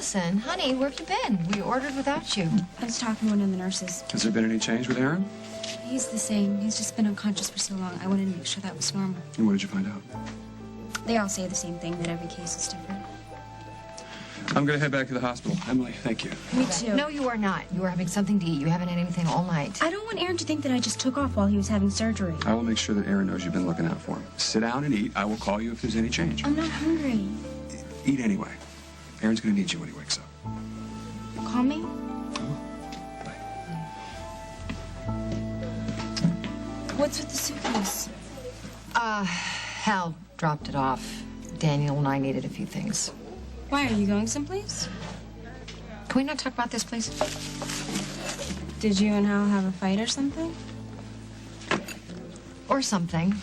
Allison, honey, where have you been? We ordered without you. I was talking to one of the nurses. Has there been any change with Aaron? He's the same. He's just been unconscious for so long. I wanted to make sure that was normal. And what did you find out? They all say the same thing, that every case is different. I'm going to head back to the hospital. Emily, thank you. Me too. No, you are not. You are having something to eat. You haven't had anything all night. I don't want Aaron to think that I just took off while he was having surgery. I will make sure that Aaron knows you've been looking out for him. Sit down and eat. I will call you if there's any change. I'm not hungry. Eat anyway. Aaron's going to need you when he wakes up. Call me? Bye. What's with the suitcase? Hal dropped it off. Daniel and I needed a few things. Why, are you going someplace? Can we not talk about this, please? Did you and Hal have a fight or something? Or something.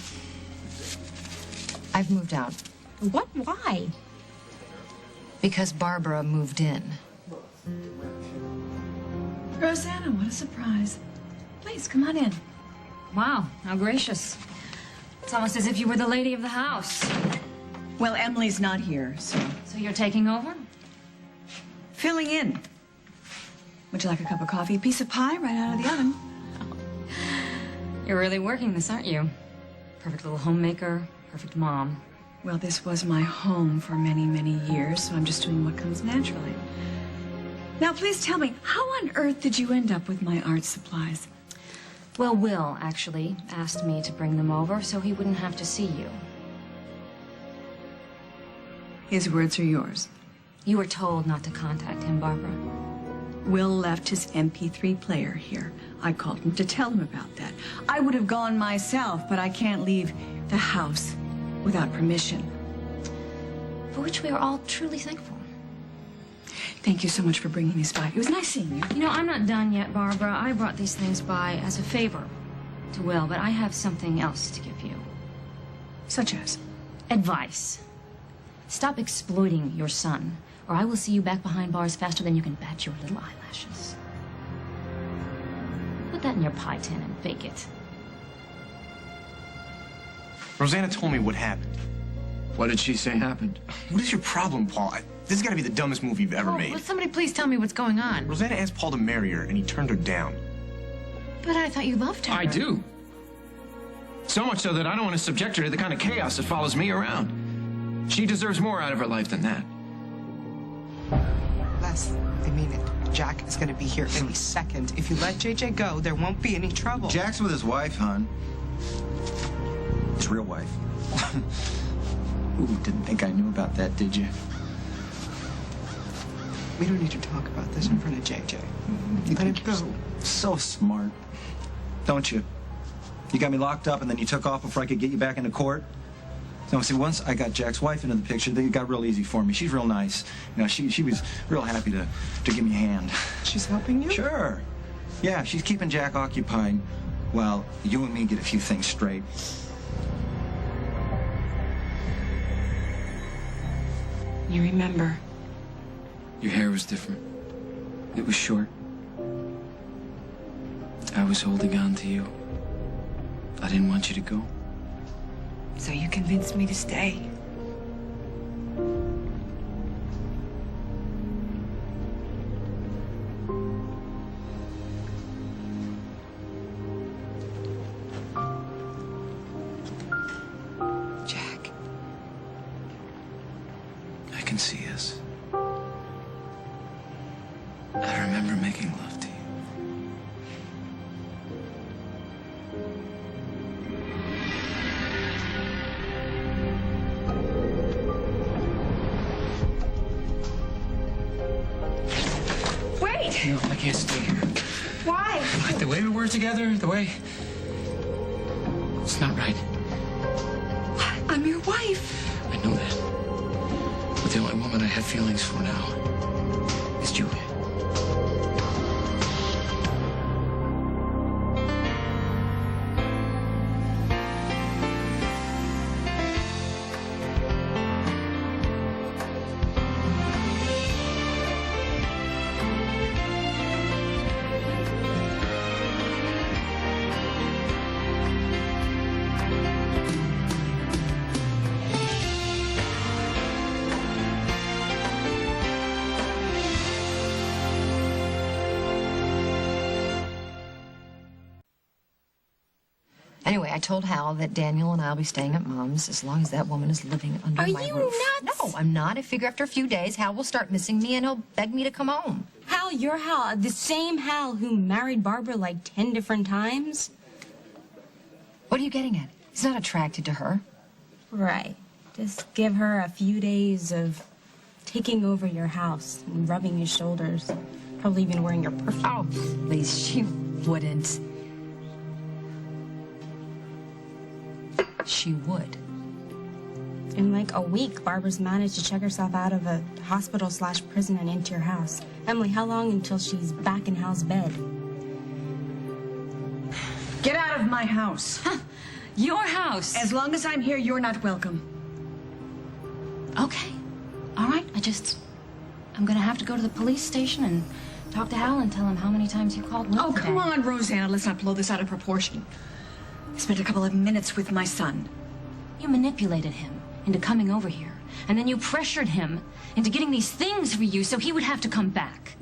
I've moved out. What? Why? Because Barbara moved in. Rosanna, what a surprise. Please, come on in. Wow, how gracious. It's almost as if you were the lady of the house. Well, Emily's not here, so... So you're taking over? Filling in. Would you like a cup of coffee? A piece of pie right out of the oven? You're really working this, aren't you? Perfect little homemaker, perfect mom. Well, this was my home for many, many years, so I'm just doing what comes naturally. Now, please tell me, how on earth did you end up with my art supplies? Well, Will, actually, asked me to bring them over so he wouldn't have to see you. His words are yours. You were told not to contact him, Barbara. Will left his MP3 player here. I called him to tell him about that. I would have gone myself, but I can't leave the house without permission. For which we are all truly thankful. Thank you so much for bringing these by. It was nice seeing you. You know, I'm not done yet, Barbara. I brought these things by as a favor to Will, but I have something else to give you. Such as? Advice. Stop exploiting your son, or I will see you back behind bars faster than you can bat your little eyelashes. Put that in your pie tin and bake it. Rosanna told me what happened. What did she say happened? What is your problem, Paul? This has got to be the dumbest move you've ever made. Will somebody please tell me what's going on? Rosanna asked Paul to marry her, and he turned her down. But I thought you loved her. I do. So much so that I don't want to subject her to the kind of chaos that follows me around. She deserves more out of her life than that. Les, I mean it. Jack is going to be here any second. If you let JJ go, there won't be any trouble. Jack's with his wife, hon. His real wife. Ooh, didn't think I knew about that, did you? We don't need to talk about this in front of JJ. You Let it go. So smart. Don't you? You got me locked up and then you took off before I could get you back into court? No, see, once I got Jack's wife into the picture, it got real easy for me. She's real nice. You know, she was real happy to give me a hand. She's helping you? Sure. Yeah, she's keeping Jack occupied while you and me get a few things straight. You remember? Your hair was different. It was short. I was holding on to you. I didn't want you to go. So you convinced me to stay. Jack. I can see us. I remember making love to you. No, I can't stay here. Why? The way we were together, the way... It's not right. I'm your wife. I know that. But the only woman I have feelings for now is Julia. Anyway, I told Hal that Daniel and I'll be staying at Mom's as long as that woman is living under my roof. Are you nuts? No, I'm not. I figure after a few days, Hal will start missing me and he'll beg me to come home. Hal, you're Hal. The same Hal who married Barbara like 10 different times? What are you getting at? He's not attracted to her. Right. Just give her a few days of taking over your house and rubbing your shoulders. Probably even wearing your perfume. Oh, please, she wouldn't. She would. In like a week, Barbara's managed to check herself out of a hospital/prison and into your house. Emily, how long until she's back in Hal's bed? Get out of my house. Huh. Your house. As long as I'm here, you're not welcome. Okay. All right. I'm gonna have to go to the police station and talk to Hal and tell him how many times you called Will Oh, today. come on, Rosanna. Let's not blow this out of proportion. I spent a couple of minutes with my son. You manipulated him into coming over here, and then you pressured him into getting these things for you so he would have to come back.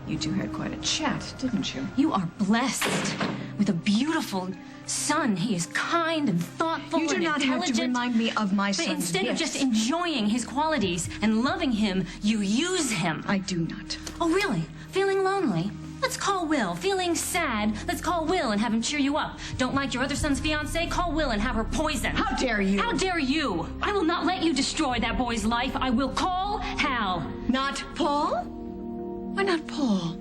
You two had quite a chat, didn't you? You are blessed with a beautiful son. He is kind and thoughtful You do and not have to intelligent. remind me of my But son's instead of gifts. just enjoying his qualities and loving him, you use him. I do not. Oh, really? Feeling lonely? Let's call Will. Feeling sad? Let's call Will and have him cheer you up. Don't like your other son's fiancée? Call Will and have her poisoned. How dare you? How dare you? I will not let you destroy that boy's life. I will call Hal. Not Paul? Why not Paul?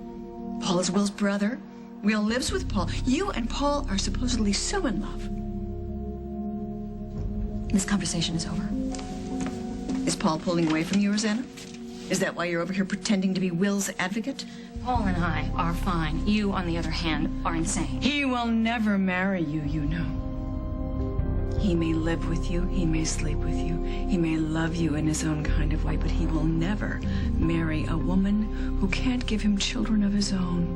Paul is Will's brother. Will lives with Paul. You and Paul are supposedly so in love. This conversation is over. Is Paul pulling away from you, Rosanna? Is that why you're over here pretending to be Will's advocate? Paul and I are fine. You, on the other hand, are insane. He will never marry you, you know. He may live with you, he may sleep with you, he may love you in his own kind of way, but he will never marry a woman who can't give him children of his own.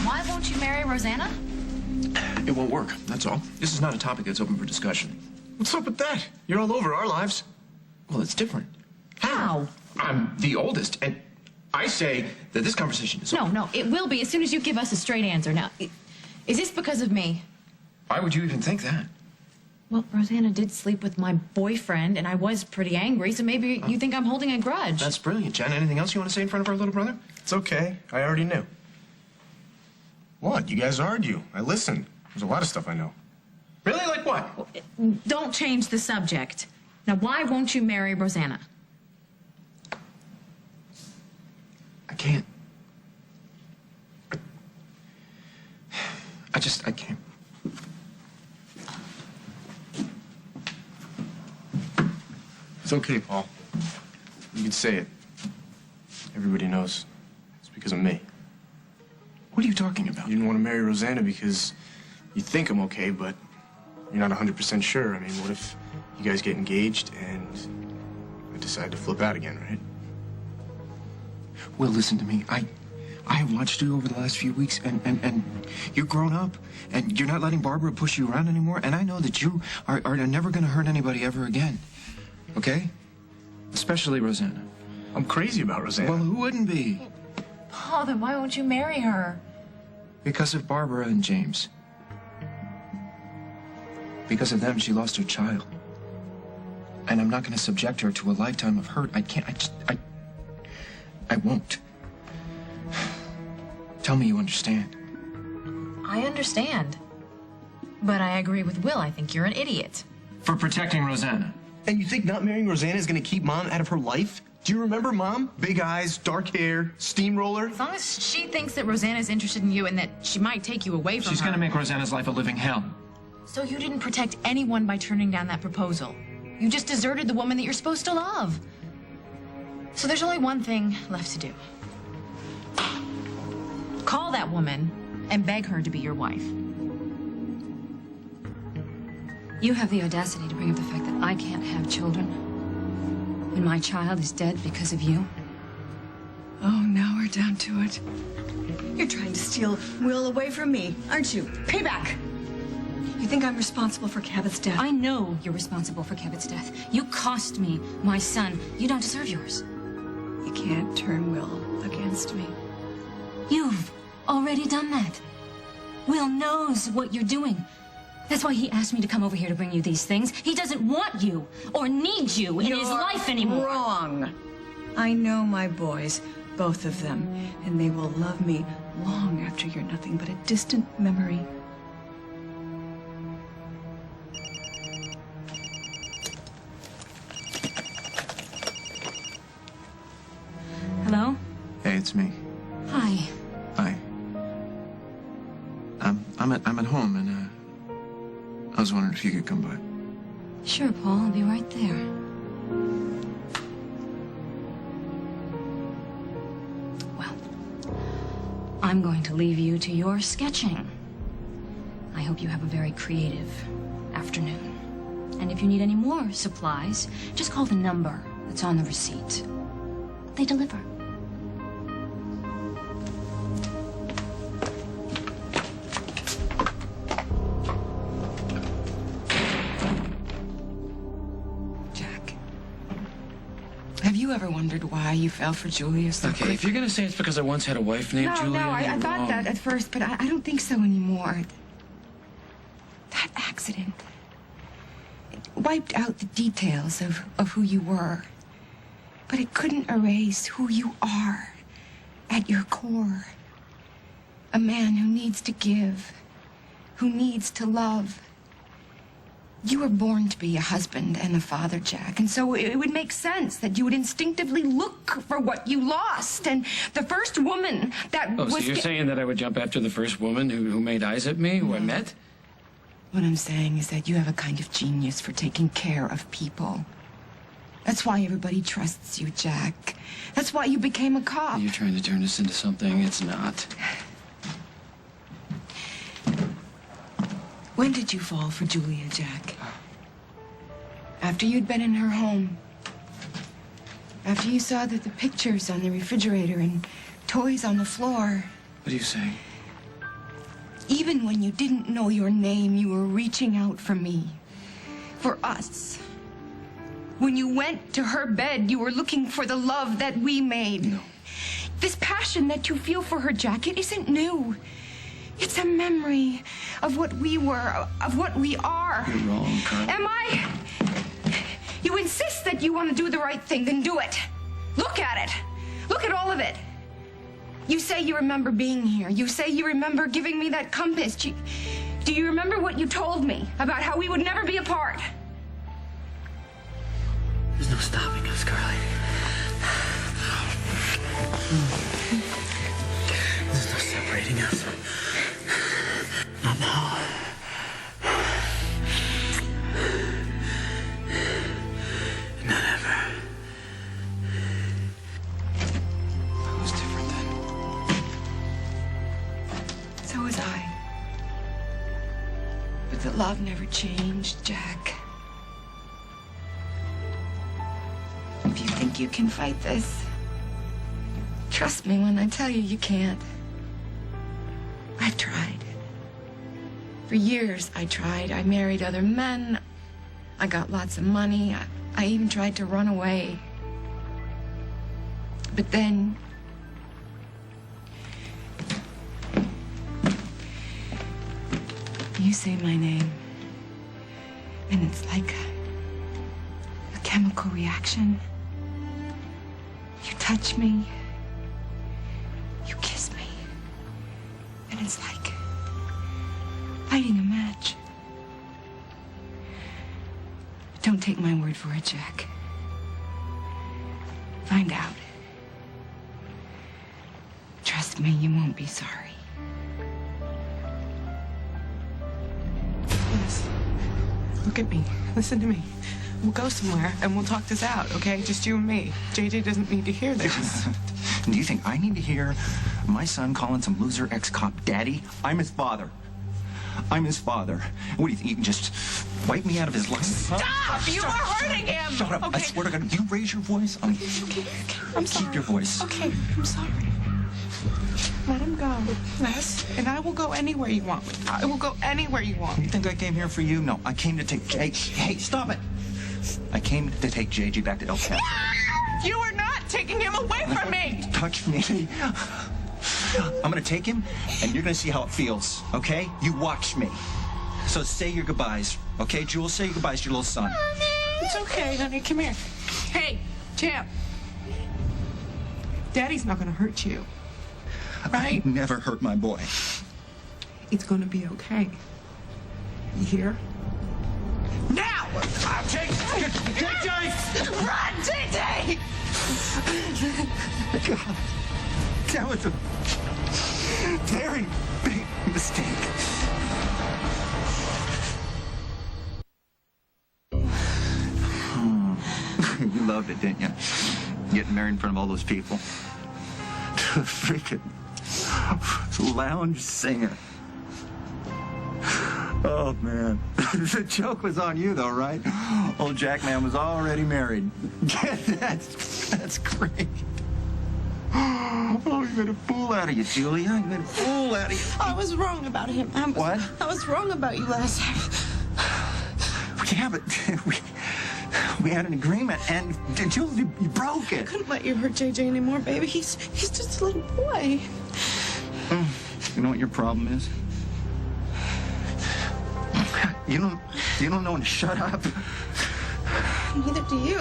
Why won't you marry Rosanna? It won't work, that's all. This is not a topic that's open for discussion. What's up with that? You're all over our lives. Well, it's different. How? I'm the oldest, and I say that this conversation is over. No, it will be as soon as you give us a straight answer. Now, is this because of me? Why would you even think that? Well, Rosanna did sleep with my boyfriend, and I was pretty angry, so maybe you think I'm holding a grudge. That's brilliant, Jen. Anything else you want to say in front of our little brother? It's okay. I already knew. What? You guys argue. I listen. There's a lot of stuff I know. Really? Like what? Don't change the subject. Now, why won't you marry Rosanna? I can't. I can't. It's okay, Paul. You can say it. Everybody knows. It's because of me. What are you talking about? You didn't want to marry Rosanna because you think I'm okay, but you're not 100% sure. I mean, what if you guys get engaged and I decide to flip out again, right? Well, listen to me. I have watched you over the last few weeks, and you're grown up, and you're not letting Barbara push you around anymore, and I know that you are never going to hurt anybody ever again. Okay? Especially Rosanna. I'm crazy about Rosanna. Well, who wouldn't be? Oh, then why won't you marry her? Because of Barbara and James. Because of them, she lost her child. And I'm not going to subject her to a lifetime of hurt. I can't. I won't. Tell me you understand. I understand. But I agree with Will. I think you're an idiot. For protecting Rosanna. And you think not marrying Rosanna is going to keep Mom out of her life? Do you remember Mom? Big eyes, dark hair, steamroller. As long as she thinks that Rosanna's interested in you and that she might take you away from She's her. going to make Rosanna's life a living hell. So you didn't protect anyone by turning down that proposal. You just deserted the woman that you're supposed to love. So there's only one thing left to do. Call that woman and beg her to be your wife. You have the audacity to bring up the fact that I can't have children when my child is dead because of you. Oh, now we're down to it. You're trying to steal Will away from me, aren't you? Payback! You think I'm responsible for Cabot's death? I know you're responsible for Cabot's death. You cost me my son. You don't deserve yours. You can't turn Will against me. You've already done that. Will knows what you're doing. That's why he asked me to come over here to bring you these things. He doesn't want you or need you in his life anymore. Wrong. I know my boys, both of them, and they will love me long after you're nothing but a distant memory. Hello? Hey, it's me. Hi. Hi. I'm at home, and I was wondering if you could come by. Sure, Paul. I'll be right there. Well, I'm going to leave you to your sketching. I hope you have a very creative afternoon. And if you need any more supplies, just call the number that's on the receipt. They deliver. Have you ever wondered why you fell for Julia so Okay, quick? if you're gonna say it's because I once had a wife named Julia, No, I you're thought wrong. that at first, but I don't think so anymore. That accident wiped out the details of who you were, but it couldn't erase who you are at your core. A man who needs to give, who needs to love. You were born to be a husband and a father, Jack, and so it would make sense that you would instinctively look for what you lost. And the first woman that Oh, was... so you're saying that I would jump after the first woman who made eyes at me, who I met? What I'm saying is that you have a kind of genius for taking care of people. That's why everybody trusts you, Jack. That's why you became a cop. You're trying to turn this into something it's not. When did you fall for Julia, Jack? After you'd been in her home. After you saw that the pictures on the refrigerator and toys on the floor. What are you saying? Even when you didn't know your name, you were reaching out for me. For us. When you went to her bed, you were looking for the love that we made. No. This passion that you feel for her, Jack, it isn't new. It's a memory of what we were, of what we are. You're wrong, Carl. Am I? You insist that you want to do the right thing, then do it. Look at it. Look at all of it. You say you remember being here. You say you remember giving me that compass. Do you remember what you told me about how we would never be apart? There's no stopping us, Carly. There's no separating us. Not now. Not ever. I was different then. So was I. But the love never changed, Jack. If you think you can fight this, trust me when I tell you you can't. I've tried. For years, I tried. I married other men. I got lots of money. I even tried to run away. But then... you say my name, and it's like a chemical reaction. You touch me. You kiss me. And it's like lighting a match. But don't take my word for it, Jack. Find out. Trust me, you won't be sorry. Yes. Look at me. Listen to me. We'll go somewhere and we'll talk this out, okay? Just you and me. JJ doesn't need to hear this. Do you think I need to hear my son calling some loser ex-cop daddy? I'm his father. I'm his father. What do you think? You can just wipe me out of his life? Stop! Huh? You are hurting him! Shut up. Okay. I swear to God, you raise your voice. Okay. I'm sorry. Keep your voice. Okay, I'm sorry. Let him go. Yes. And I will go anywhere you want. I will go anywhere you want. You think I came here for you? No, I came to take Hey, stop it! I came to take JJ back to El Paso. You are not taking him away from me! Touch me. I'm gonna take him, and you're gonna see how it feels, okay? You watch me. So say your goodbyes, okay, Jules? Say your goodbyes to your little son. It's okay, honey. Come here. Hey, champ. Daddy's not gonna hurt you. Right? I never hurt my boy. It's gonna be okay. You hear? Now! Take Jay! Run, JJ! God, that was a very big mistake. You loved it, didn't you? Getting married in front of all those people. To a freaking lounge singer. Oh, man. The joke was on you, though, right? Old Jackman was already married. That's great. Oh, you made a fool out of you, Julia. You made a fool out of you. I was wrong about him. What? I was wrong about you last time. Yeah, but we had an agreement, and Julia, you broke it. I couldn't let you hurt JJ anymore, baby. He's just a little boy. You know what your problem is? You don't know when to shut up. Neither do you.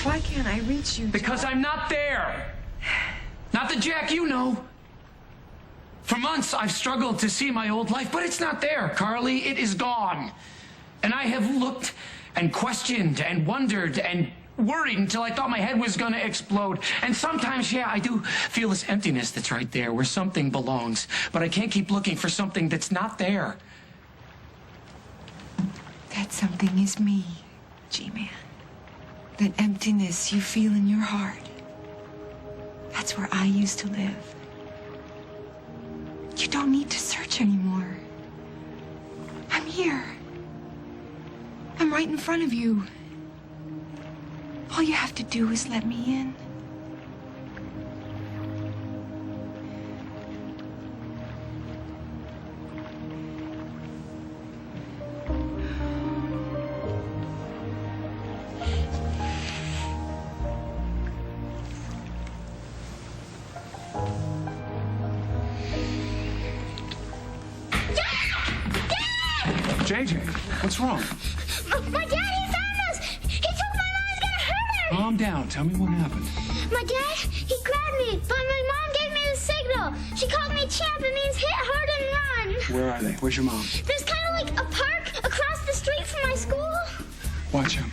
Why can't I reach you, Because Jack? I'm not there. Not the Jack you know. For months, I've struggled to see my old life, but it's not there, Carly. It is gone. And I have looked and questioned and wondered and worried until I thought my head was going to explode. And sometimes, yeah, I do feel this emptiness that's right there where something belongs. But I can't keep looking for something that's not there. That something is me, G-Man. That emptiness you feel in your heart. That's where I used to live. You don't need to search anymore. I'm here. I'm right in front of you. All you have to do is let me in. JJ, what's wrong? My daddy found us! He told my mom he was gonna hurt her! Calm down. Tell me what happened. My dad, he grabbed me, but my mom gave me the signal. She called me champ. It means hit hard and run. Where are they? Where's your mom? There's kind of like a park across the street from my school. Watch him.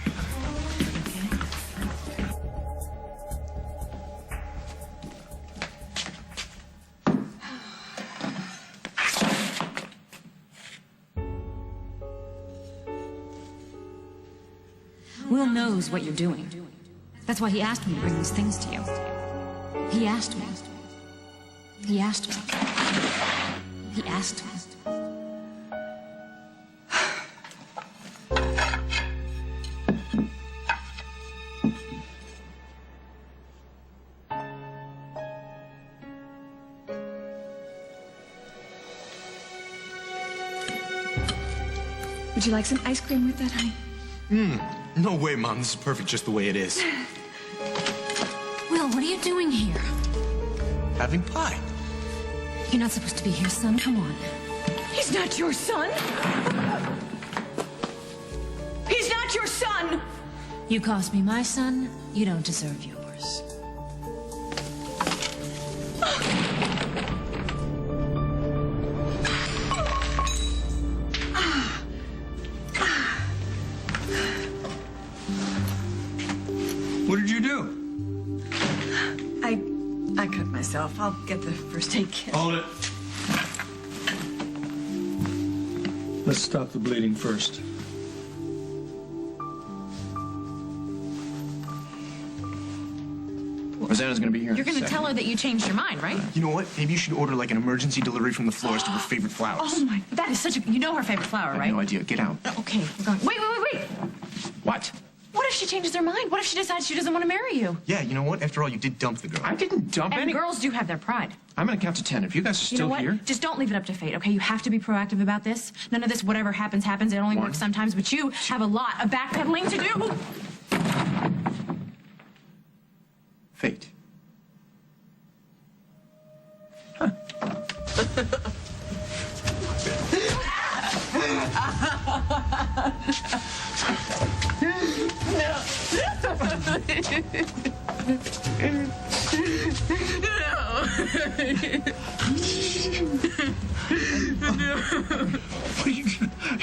Will knows what you're doing. That's why he asked me to bring these things to you. He asked me. He asked me. He asked me. Would you like some ice cream with that, honey? No way, Mom. This is perfect just the way it is. Will, what are you doing here? Having pie. You're not supposed to be here, son. Come on. He's not your son. He's not your son. You cost me my son. You don't deserve yours. What did you do? I cut myself. I'll get the first aid kit. Hold it. Let's stop the bleeding first. Rosanna's gonna be here. You're gonna tell her that you changed your mind, right? You know what? Maybe you should order like an emergency delivery from the florist of her favorite flowers. Oh my, that is such a, you know her favorite flower, I right? have no idea. Get out. Okay, we're going. Wait. What? What if she changes her mind? What if she decides she doesn't want to marry you? Yeah, you know what? After all, you did dump the girl. I didn't dump And any. girls do have their pride. I'm gonna count to 10. If you guys are You know still what? here. Just don't leave it up to fate, okay? You have to be proactive about this. None of this whatever happens, happens. It only works sometimes, but you have a lot of backpedaling to do. Fate. Are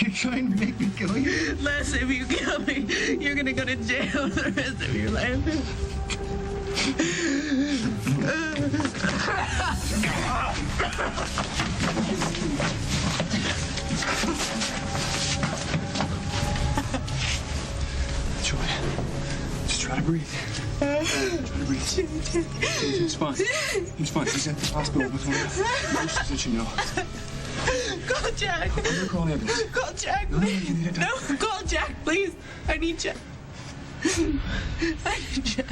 you trying to make me kill you? Les, if you kill me, you're gonna go to jail the rest of your life. Julia, just try to breathe. Try to breathe. It's fine. It's fine. He's at the hospital with one of the nurses that you know. Call Jack. I'm gonna call an ambulance. Call Jack, please. No, call Jack, please. I need Jack. I need Jack.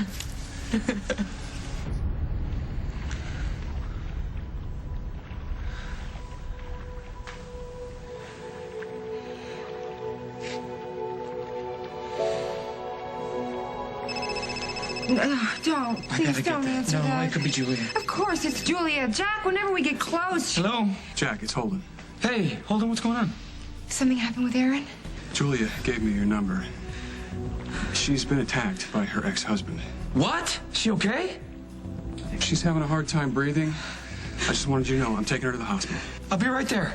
Don't. Please don't answer that. No, it could be Julia. Of course, it's Julia. Jack, whenever we get close. Hello? Jack, it's Holden. Hey, Holden, what's going on? Something happened with Aaron? Julia gave me your number. She's been attacked by her ex-husband. What? She okay? She's having a hard time breathing. I just wanted you to know I'm taking her to the hospital. I'll be right there.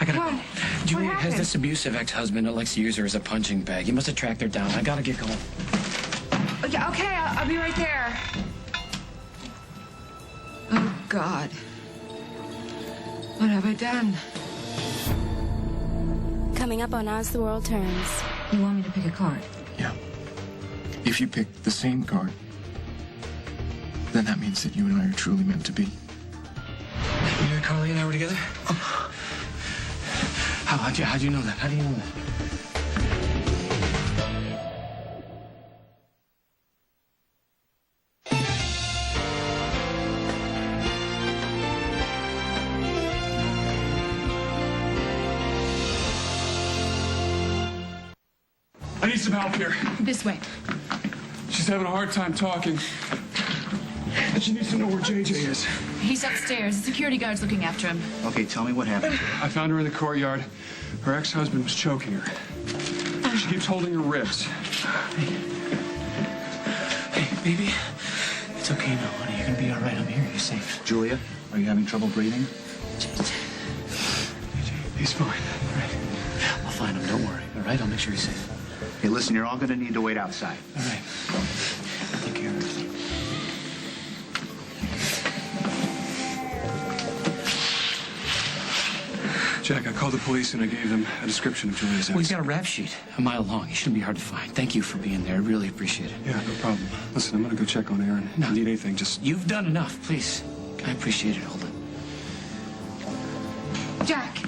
I gotta go. Julia has happened? this abusive ex-husband that likes to use her as a punching bag. He must have tracked her down. I gotta get going. Yeah, okay, I'll be right there. Oh, God. What have I done? Coming up on As the World Turns. You want me to pick a card? Yeah. If you pick the same card, then that means that you and I are truly meant to be. You and Carly and I were together? Oh. How'd you know that? How do you know that? I need some help here. This way. She's having a hard time talking. And she needs to know where JJ is. He's upstairs. The security guard's looking after him. Okay, tell me what happened. I found her in the courtyard. Her ex-husband was choking her. She keeps holding her ribs. Hey, baby. It's okay now, honey. You're gonna be all right. I'm here. You're safe. Julia, are you having trouble breathing? He's fine. All right. I'll find him. Don't worry. All right? I'll make sure he's safe. Hey, listen, you're all gonna need to wait outside. All right. I'll take care of everything. Jack, I called the police and I gave them a description of Julia's ex. Well, he's got a rap sheet a mile long. He shouldn't be hard to find. Thank you for being there. I really appreciate it. Yeah, no problem. Listen, I'm gonna go check on Aaron. If you need anything, just... You've done enough, please. I appreciate it, Holden. Jack.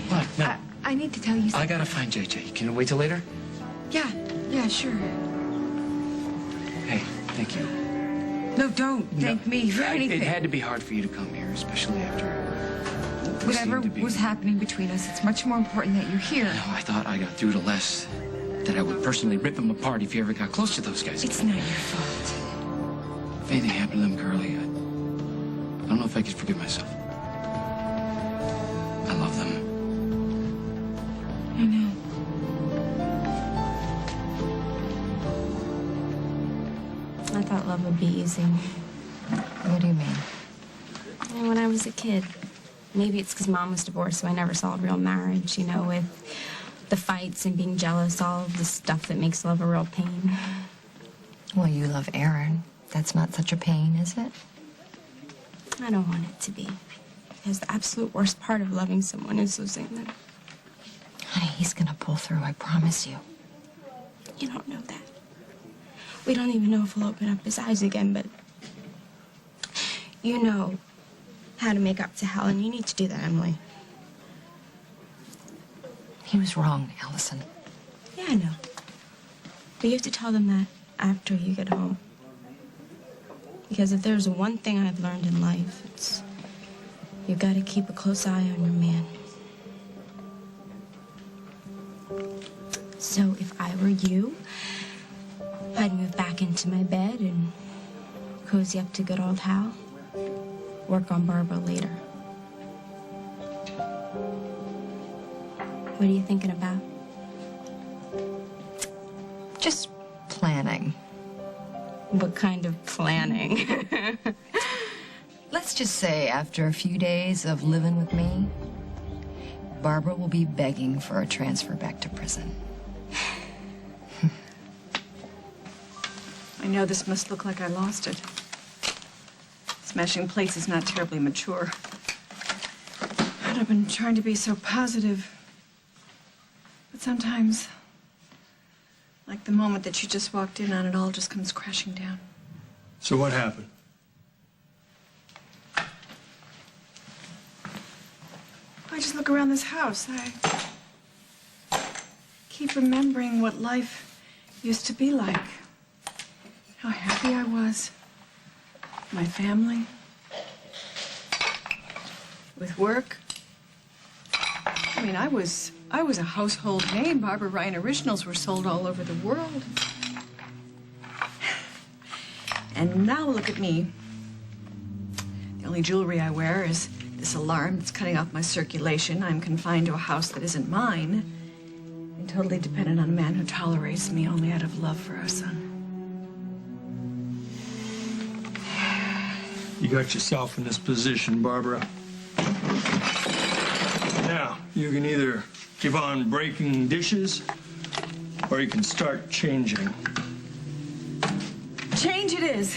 What? No. I need to tell you something. I gotta find JJ. Can you wait till later? Yeah, sure. Hey, thank you. No, don't thank me for anything. It had to be hard for you to come here, especially after Whatever was happening between us, it's much more important that you're here. No, I thought I got through to Les that I would personally rip him apart if you ever got close to those guys. It's not your fault. If anything happened to them, Carly, I don't know if I could forgive myself. I love them. I know. I thought love would be easy. What do you mean? When I was a kid. Maybe it's because Mom was divorced, so I never saw a real marriage, with the fights and being jealous, all of the stuff that makes love a real pain. Well, you love Aaron. That's not such a pain, is it? I don't want it to be. Because the absolute worst part of loving someone is losing them. Honey, he's gonna pull through, I promise you. You don't know that. We don't even know if he'll open up his eyes again, but you know how to make up to hell, and you need to do that, Emily. He was wrong, Allison. Yeah, I know. But you have to tell them that after you get home. Because if there's one thing I've learned in life, it's you've got to keep a close eye on your man. So if I were you, I'd move back into my bed and cozy up to good old Hal. Work on Barbara later. What are you thinking about? Just planning. What kind of planning? Let's just say after a few days of living with me, Barbara will be begging for a transfer back to prison. I know this must look like I lost it. Smashing plates is not terribly mature. And I've been trying to be so positive. But sometimes, like the moment that you just walked in on, it all just comes crashing down. So what happened? I just look around this house. I keep remembering what life used to be like. How happy I was. My family. With work. I mean, I was a household name. Barbara Ryan originals were sold all over the world. And now look at me. The only jewelry I wear is this alarm that's cutting off my circulation. I'm confined to a house that isn't mine. And totally dependent on a man who tolerates me only out of love for our son. You got yourself in this position, Barbara. Now, you can either keep on breaking dishes, or you can start changing. Change it is.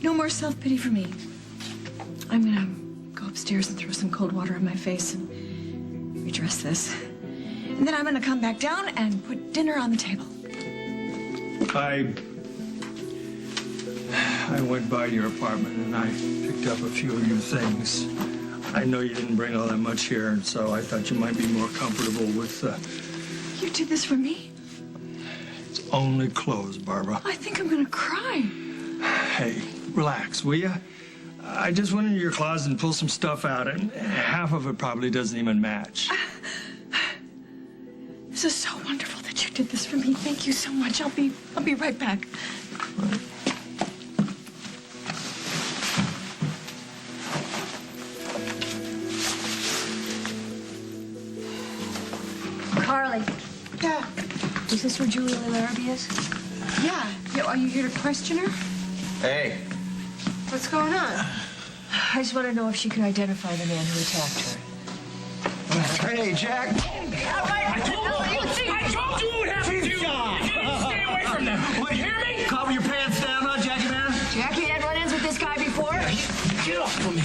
No more self-pity for me. I'm gonna go upstairs and throw some cold water on my face and redress this. And then I'm gonna come back down and put dinner on the table. I went by your apartment and I picked up a few of your things. I know you didn't bring all that much here, and so I thought you might be more comfortable with, You did this for me? It's only clothes, Barbara. I think I'm gonna cry. Hey, relax, will you? I just went into your closet and pulled some stuff out, and half of it probably doesn't even match. This is so wonderful that you did this for me. Thank you so much. I'll be right back. Carly. Yeah. Is this where Julia Larrabee is? Yeah. Are you here to question her? Hey. What's going on? I just want to know if she can identify the man who attacked her. Hey, Jack. I told you what would happen to you. You need to stay away from them. You hear me? Cover your pants down, huh, Jackie man? Jackie had run-ins with this guy before? Get off of me.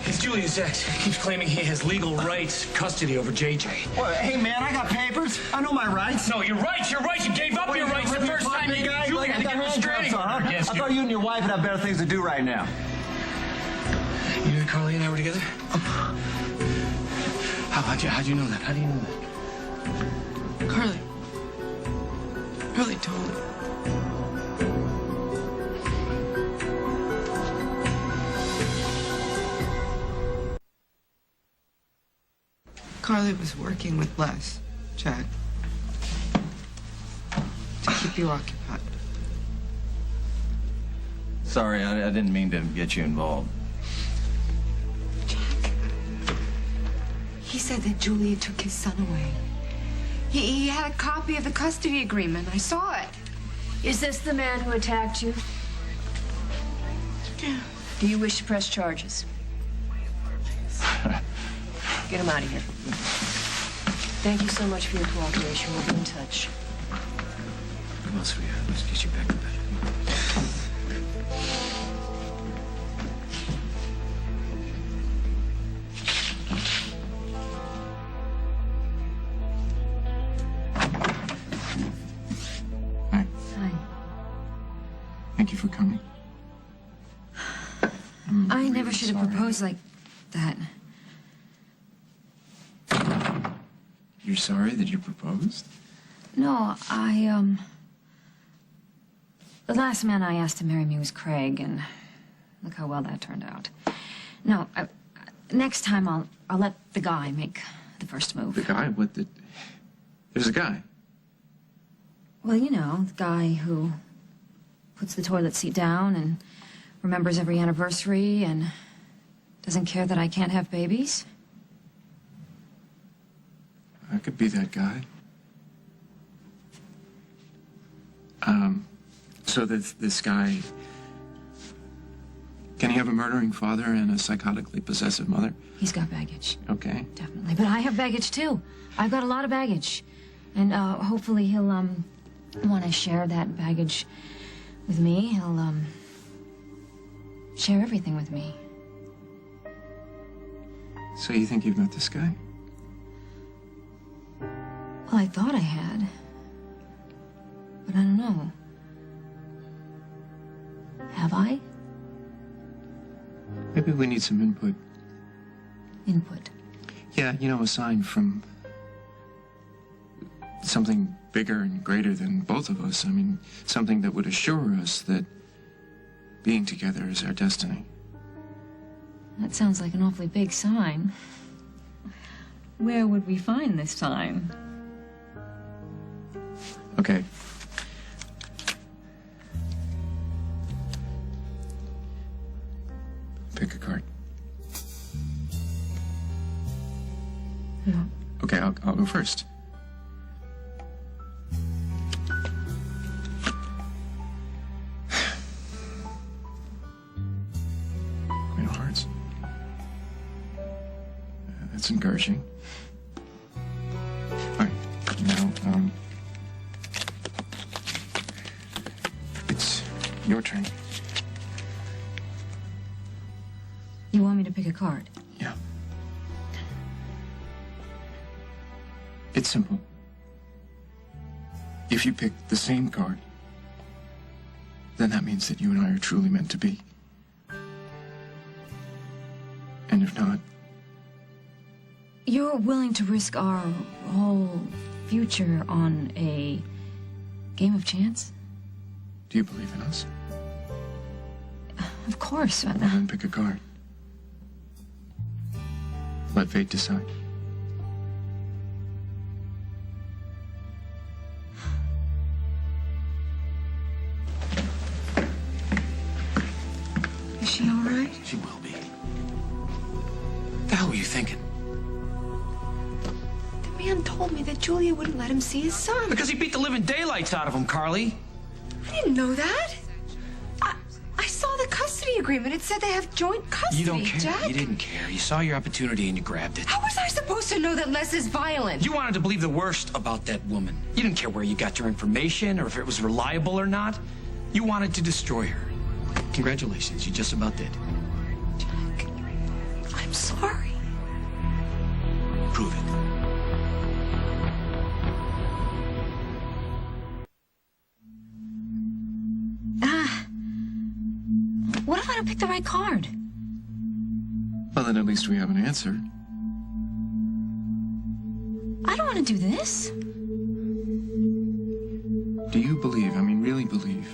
It's Julian's ex. Keeps claiming he has legal rights, custody over JJ. Well, hey, man, I got papers. I know my rights. No, you're right. You're right. You gave up your rights the first time you guy. Julian to get restraining order. Yes, I thought you and your wife would have better things to do right now. You and Carly and I were together? How'd you know that? How do you know that? Carly told me. Carly was working with Les, Jack, to keep you occupied. Sorry, I didn't mean to get you involved. Jack, he said that Julia took his son away. He had a copy of the custody agreement. I saw it. Is this the man who attacked you? Yeah. Do you wish to press charges? Get him out of here. Thank you so much for your cooperation. We'll be in touch. Come on, sweetheart. Let's get you back to bed. Thank you for coming. I never should have proposed like that. You're sorry that you proposed? No, The last man I asked to marry me was Craig, and look how well that turned out. No, next time I'll let the guy make the first move. The guy? What the... There's a guy. Well, you know, the guy who puts the toilet seat down and remembers every anniversary and doesn't care that I can't have babies. I could be that guy. So this guy... Can he have a murdering father and a psychotically possessive mother? He's got baggage. Okay. Definitely. But I have baggage, too. I've got a lot of baggage. And hopefully he'll want to share that baggage with me. He'll share everything with me. So you think you've met this guy? Well, I thought I had. But I don't know. Have I? Maybe we need some input. Input? Yeah, you know, a sign from something bigger and greater than both of us. I mean, something that would assure us that being together is our destiny. That sounds like an awfully big sign. Where would we find this sign? Okay. Pick a card. Yeah. Okay, I'll go first. Queen of Hearts. That's encouraging. All right, now, it's your turn. You want me to pick a card? Yeah. It's simple. If you pick the same card, then that means that you and I are truly meant to be. And if not... You're willing to risk our whole future on a game of chance? Do you believe in us? Of course. Well, then pick a card. Let fate decide. Is she all right? She will be. What the hell were you thinking? The man told me that Julia wouldn't let him see his son. Because he beat the living daylights out of him, Carly. I didn't know that. I saw the custody agreement. It said they have joint custody, You don't care. Jack. You didn't care. You saw your opportunity and you grabbed it. How was I supposed to know that Les is violent? You wanted to believe the worst about that woman. You didn't care where you got your information or if it was reliable or not. You wanted to destroy her. Congratulations, you just about did. Jack, I'm sorry. Prove it. What if I don't pick the right card? Well, then at least we have an answer. I don't want to do this. Do you believe, I mean really believe,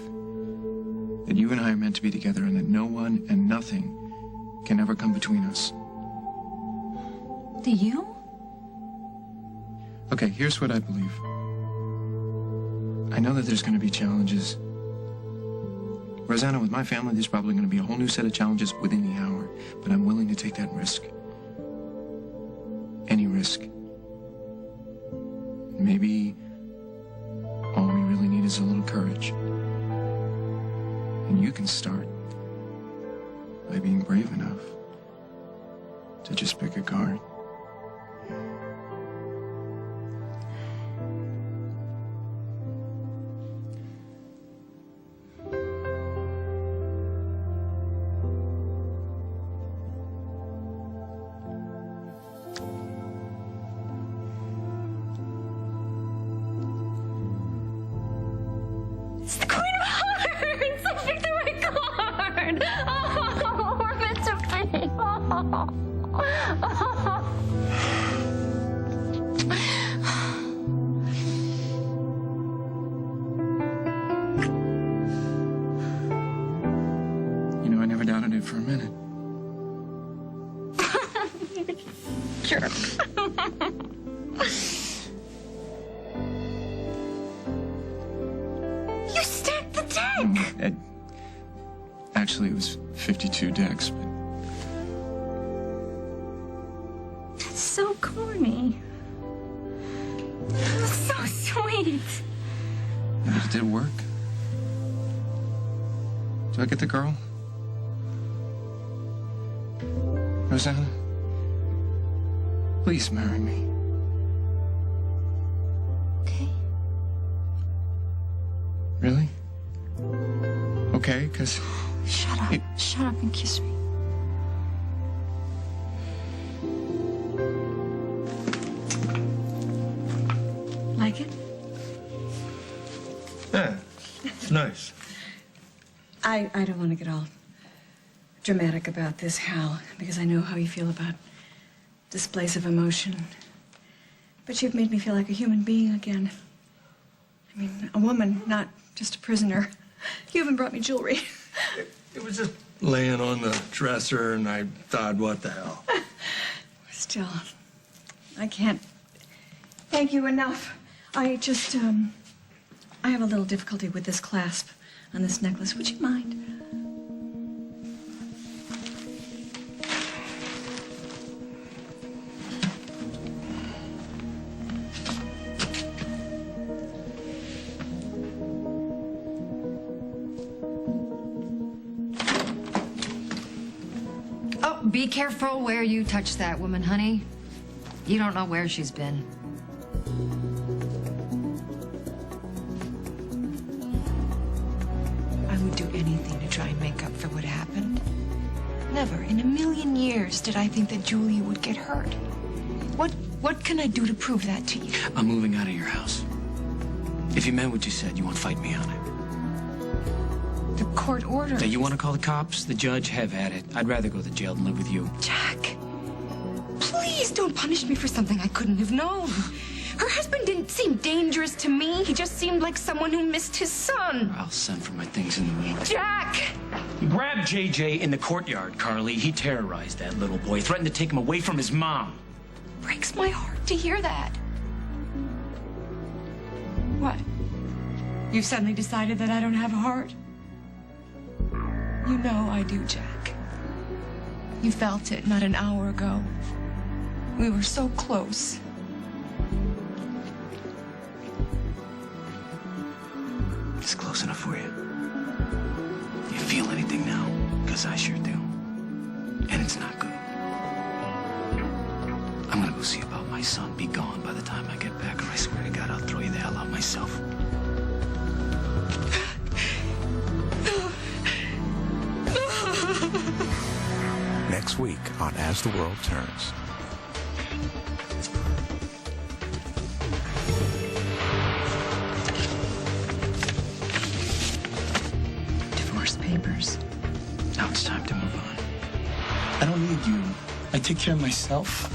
that you and I are meant to be together and that no one and nothing can ever come between us? Do you? Okay, here's what I believe. I know that there's going to be challenges. Rosanna, with my family, there's probably going to be a whole new set of challenges within the hour, but I'm willing to take that risk. Any risk. Maybe all we really need is a little courage. And you can start by being brave enough to just pick a card. It's the Queen of Hearts! I picked the right card! Oh, we're meant to be. doubted it for a minute. Jerk. You stacked the deck! Actually, it was 52 decks, but... That's so corny. That's so sweet. But it did work. Do I get the girl? Rosanna? Please marry me. Okay. Really? Okay, because... Shut up. Shut up and kiss me. Like it? Yeah, it's nice. I don't want to get all dramatic about this, Hal, because I know how you feel about displays of emotion. But you've made me feel like a human being again. I mean, a woman, not just a prisoner. You even brought me jewelry. It was just laying on the dresser, and I thought, what the hell? Still, I can't thank you enough. I just, I have a little difficulty with this clasp on this necklace. Would you mind? Oh, be careful where you touch that woman, honey. You don't know where she's been. I would do anything to try and make up for what happened. Never in a million years did I think that Julia would get hurt. What can I do to prove that to you? I'm moving out of your house. If you meant what you said, you won't fight me on it. The court order. Now, you want to call the cops? The judge? Have at it. I'd rather go to jail than live with you. Jack, please don't punish me for something I couldn't have known. Her husband didn't seem dangerous to me. He just seemed like someone who missed his son. I'll send for my things in the morning. Jack! He grabbed JJ in the courtyard, Carly. He terrorized that little boy, threatened to take him away from his mom. Breaks my heart to hear that. What? You've suddenly decided that I don't have a heart? You know I do, Jack. You felt it not an hour ago. We were so close. It's close enough for you. You feel anything now? Because I sure do. And it's not good. I'm gonna go see about my son. Be gone by the time I get back, or I swear to God, I'll throw you the hell out myself. Next week on As the World Turns. Divorce papers. Now it's time to move on. I don't need you. I take care of myself.